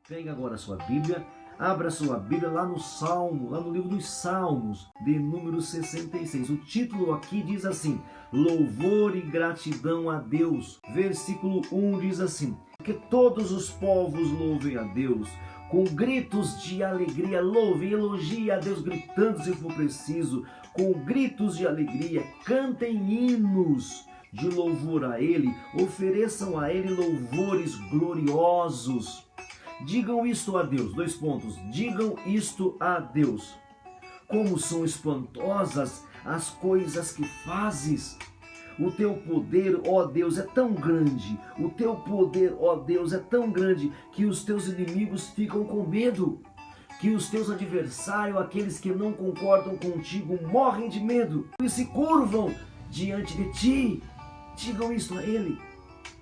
Pegue agora a sua Bíblia, abra a sua Bíblia lá no Salmo, lá no livro dos Salmos, de número 66. O título aqui diz assim: Louvor e gratidão a Deus. Versículo 1 diz assim: que todos os povos louvem a Deus, com gritos de alegria, louvem, elogiem a Deus, gritando se for preciso, com gritos de alegria, cantem hinos de louvor a Ele, ofereçam a Ele louvores gloriosos. Digam isto a Deus, digam isto a Deus. Como são espantosas as coisas que fazes. O teu poder, ó Deus, é tão grande. O teu poder, ó Deus, é tão grande que os teus inimigos ficam com medo. Que os teus adversários, aqueles que não concordam contigo, morrem de medo e se curvam diante de ti. Digam isto a Ele.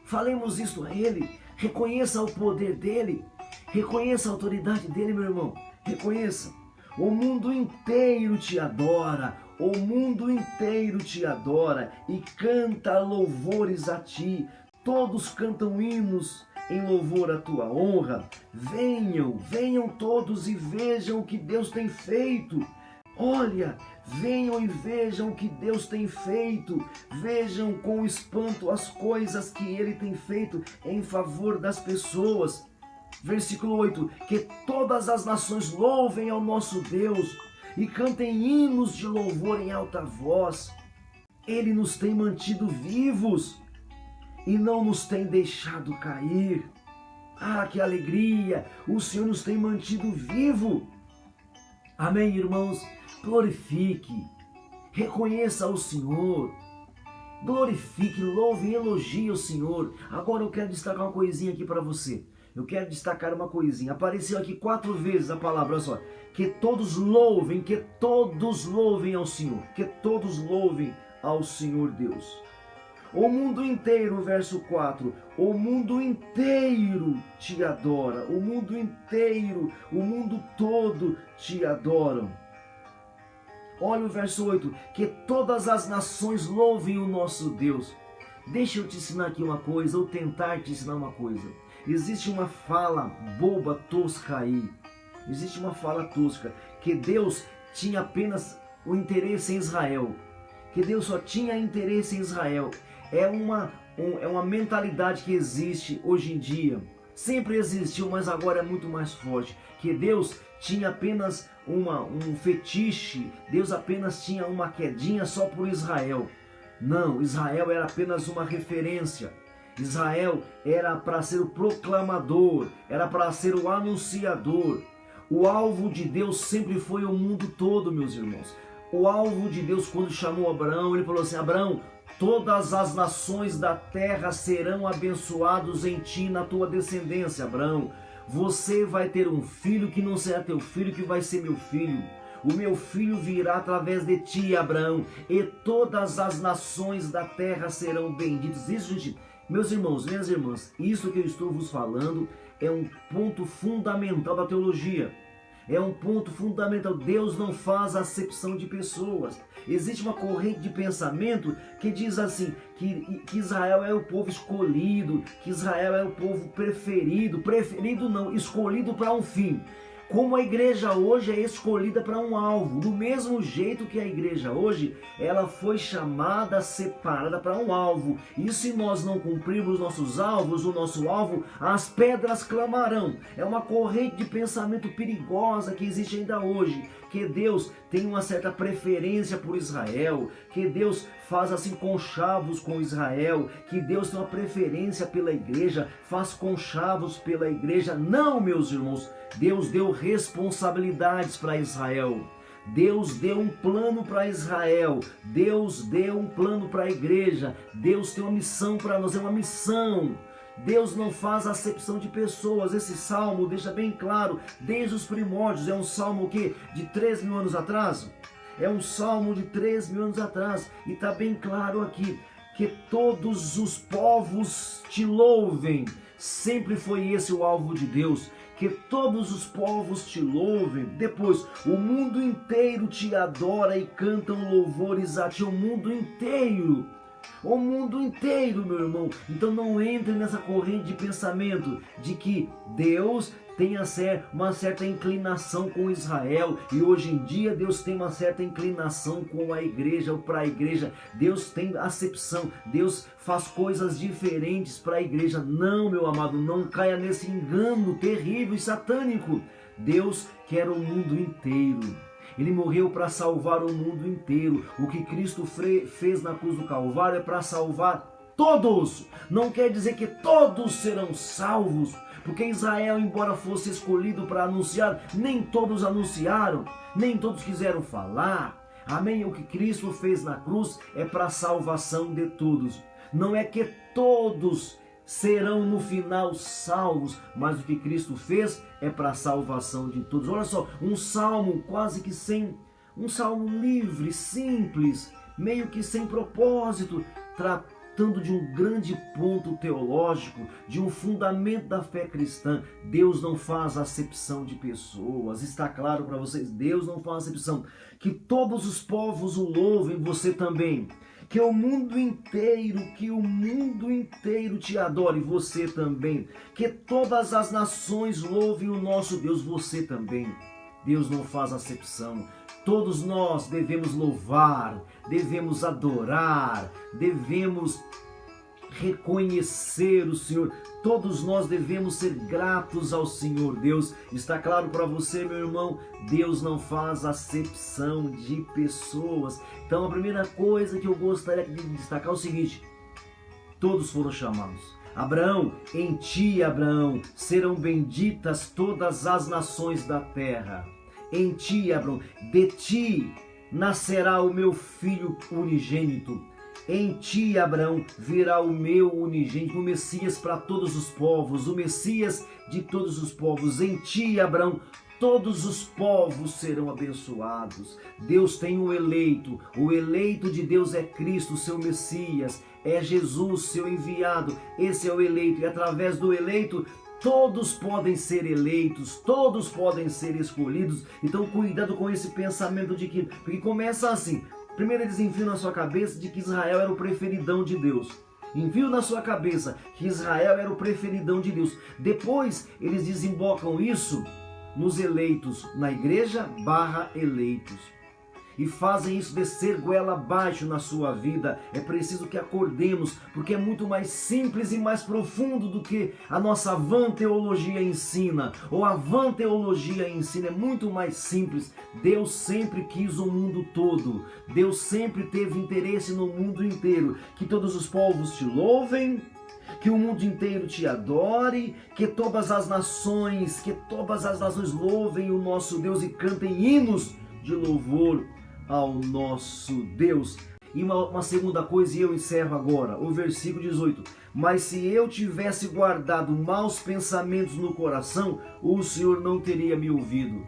Falemos isto a Ele. Reconheça o poder dEle. Reconheça a autoridade dEle, meu irmão. Reconheça. O mundo inteiro te adora. O mundo inteiro te adora e canta louvores a ti. Todos cantam hinos em louvor à tua honra. Venham todos e vejam o que Deus tem feito. Olha, venham e vejam o que Deus tem feito. Vejam com espanto as coisas que Ele tem feito em favor das pessoas. Versículo 8, que todas as nações louvem ao nosso Deus e cantem hinos de louvor em alta voz. Ele nos tem mantido vivos e não nos tem deixado cair. Ah, que alegria! O Senhor nos tem mantido vivo. Amém, irmãos? Glorifique, reconheça o Senhor. Glorifique, louve e elogie o Senhor. Agora eu quero destacar uma coisinha aqui para você. Eu quero destacar uma coisinha. Apareceu aqui 4 vezes a palavra, olha só. Que todos louvem ao Senhor. Que todos louvem ao Senhor Deus. O mundo inteiro, verso 4. O mundo inteiro te adora. O mundo inteiro, o mundo todo te adoram. Olha o verso 8. Que todas as nações louvem o nosso Deus. Deixa eu te ensinar aqui uma coisa, ou tentar te ensinar uma coisa. Existe uma fala boba, tosca aí. Existe uma fala tosca. Que Deus tinha apenas o interesse em Israel. Que Deus só tinha interesse em Israel. É uma mentalidade que existe hoje em dia. Sempre existiu, mas agora é muito mais forte. Que Deus tinha apenas um fetiche. Deus apenas tinha uma quedinha só por Israel. Não, Israel era apenas uma referência. Israel era para ser o proclamador, era para ser o anunciador. O alvo de Deus sempre foi o mundo todo, meus irmãos. O alvo de Deus, quando chamou Abraão, ele falou assim: Abraão, todas as nações da terra serão abençoados em ti, na tua descendência. Abraão, você vai ter um filho que não será teu filho, que vai ser meu filho. O meu filho virá através de ti, Abraão, e todas as nações da terra serão benditas. Isso, gente, meus irmãos, minhas irmãs, isso que eu estou vos falando é um ponto fundamental da teologia. É um ponto fundamental. Deus não faz acepção de pessoas. Existe uma corrente de pensamento que diz assim, que Israel é o povo escolhido, que Israel é o povo preferido. Preferido não, escolhido para um fim. Como a igreja hoje é escolhida para um alvo, do mesmo jeito que a igreja hoje, ela foi chamada, separada para um alvo. E se nós não cumprirmos nossos alvos, o nosso alvo, as pedras clamarão. É uma corrente de pensamento perigosa que existe ainda hoje, que Deus tem uma certa preferência por Israel, que Deus faz assim conchavos com Israel, que Deus tem uma preferência pela igreja, faz conchavos pela igreja. Não, meus irmãos, Deus deu responsabilidades para Israel. Deus deu um plano para Israel. Deus deu um plano para a igreja. Deus tem uma missão para nós, é uma missão. Deus não faz acepção de pessoas. Esse salmo deixa bem claro, desde os primórdios. É um salmo que de 3.000 anos atrás. É um salmo de 3.000 anos atrás. E está bem claro aqui, que todos os povos te louvem. Sempre foi esse o alvo de Deus. Que todos os povos te louvem. Depois, o mundo inteiro te adora e cantam louvores a ti. O mundo inteiro. o mundo inteiro, meu irmão. Então não entre nessa corrente de pensamento de que Deus tem uma certa inclinação com Israel, e hoje em dia Deus tem uma certa inclinação com a igreja ou para a igreja. Deus tem acepção, Deus faz coisas diferentes para a igreja. Não, meu amado, não caia nesse engano terrível e satânico. Deus quer o mundo inteiro. Ele morreu para salvar o mundo inteiro. O que Cristo fez na cruz do Calvário é para salvar todos. Não quer dizer que todos serão salvos, porque Israel, embora fosse escolhido para anunciar, nem todos anunciaram, nem todos quiseram falar. Amém? O que Cristo fez na cruz é para a salvação de todos. Não é que todos serão no final salvos, mas o que Cristo fez é para a salvação de todos. Olha só, um salmo quase que um salmo livre, simples, meio que sem propósito, tratando de um grande ponto teológico, de um fundamento da fé cristã. Deus não faz acepção de pessoas, está claro para vocês? Deus não faz acepção. Que todos os povos o louvem, você também. Que o mundo inteiro te adore, você também. Que todas as nações louvem o nosso Deus, você também. Deus não faz acepção. Todos nós devemos louvar, devemos adorar, devemos reconhecer o Senhor. Todos nós devemos ser gratos ao Senhor Deus. Está claro para você, meu irmão? Deus não faz acepção de pessoas. Então a primeira coisa que eu gostaria de destacar é o seguinte: todos foram chamados. Abraão, em ti, Abraão, serão benditas todas as nações da terra. Em ti, Abraão, de ti nascerá o meu filho unigênito. Em ti, Abraão, virá o meu unigênito, o Messias para todos os povos, o Messias de todos os povos. Em ti, Abraão, todos os povos serão abençoados. Deus tem um eleito. O eleito de Deus é Cristo, seu Messias. É Jesus, seu enviado. Esse é o eleito. E através do eleito, todos podem ser eleitos, todos podem ser escolhidos. Então cuidado com esse pensamento de que... Porque começa assim. Primeiro eles enfiam na sua cabeça de que Israel era o preferidão de Deus. Enfiam na sua cabeça que Israel era o preferidão de Deus. Depois eles desembocam isso nos eleitos, na igreja / eleitos. E fazem isso descer goela abaixo na sua vida. É preciso que acordemos, porque é muito mais simples e mais profundo do que a nossa vã teologia ensina. Ou a vã teologia ensina, é muito mais simples. Deus sempre quis o mundo todo. Deus sempre teve interesse no mundo inteiro. Que todos os povos te louvem, que o mundo inteiro te adore, que todas as nações louvem o nosso Deus e cantem hinos de louvor ao nosso Deus. E uma segunda coisa, e eu encerro agora, o versículo 18. Mas se eu tivesse guardado maus pensamentos no coração, o Senhor não teria me ouvido.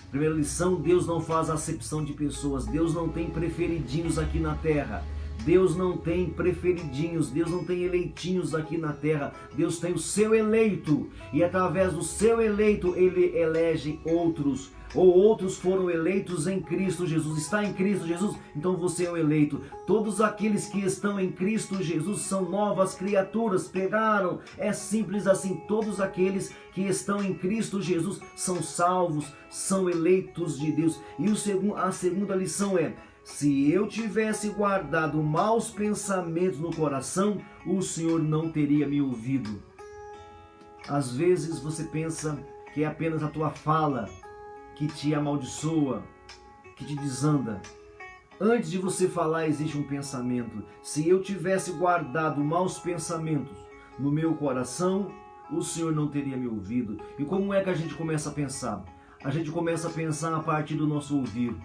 Primeira lição: Deus não faz acepção de pessoas. Deus não tem preferidinhos aqui na terra. Deus não tem preferidinhos, Deus não tem eleitinhos aqui na terra. Deus tem o seu eleito, e através do seu eleito Ele elege outros, ou outros foram eleitos em Cristo Jesus. Está em Cristo Jesus? Então você é o eleito. Todos aqueles que estão em Cristo Jesus são novas criaturas. Pegaram? É simples assim. Todos aqueles que estão em Cristo Jesus são salvos, são eleitos de Deus. E a segunda lição é: se eu tivesse guardado maus pensamentos no coração, o Senhor não teria me ouvido. Às vezes você pensa que é apenas a tua fala que te amaldiçoa, que te desanda. Antes de você falar existe um pensamento. Se eu tivesse guardado maus pensamentos no meu coração, o Senhor não teria me ouvido. E como é que a gente começa a pensar? A gente começa a pensar a partir do nosso ouvir.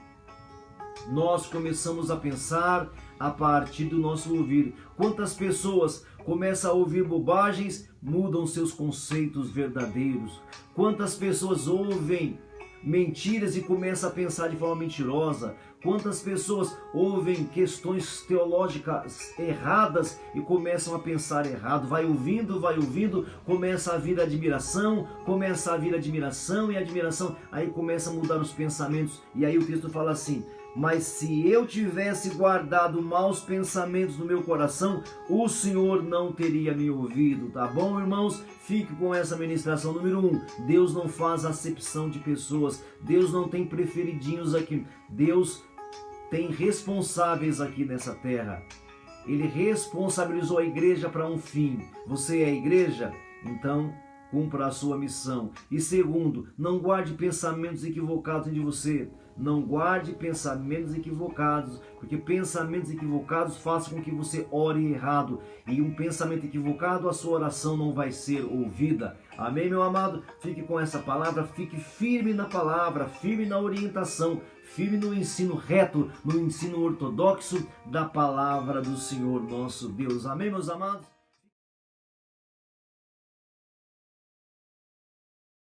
Nós começamos a pensar a partir do nosso ouvir. Quantas pessoas começam a ouvir bobagens, mudam seus conceitos verdadeiros? Quantas pessoas ouvem mentiras e começam a pensar de forma mentirosa? Quantas pessoas ouvem questões teológicas erradas e começam a pensar errado? Vai ouvindo, começa a vir admiração, e admiração, aí começa a mudar os pensamentos. E aí o texto fala assim: Mas se eu tivesse guardado maus pensamentos no meu coração, o Senhor não teria me ouvido, tá bom, irmãos? Fique com essa ministração. Número 1, Deus não faz acepção de pessoas, Deus não tem preferidinhos aqui, Deus tem responsáveis aqui nessa terra. Ele responsabilizou a igreja para um fim. Você é a igreja? Então, cumpra a sua missão. E segundo, não guarde pensamentos equivocados de você. Não guarde pensamentos equivocados, porque pensamentos equivocados fazem com que você ore errado. E um pensamento equivocado, a sua oração não vai ser ouvida. Amém, meu amado? Fique com essa palavra, fique firme na palavra, firme na orientação, firme no ensino reto, no ensino ortodoxo da palavra do Senhor nosso Deus. Amém, meus amados?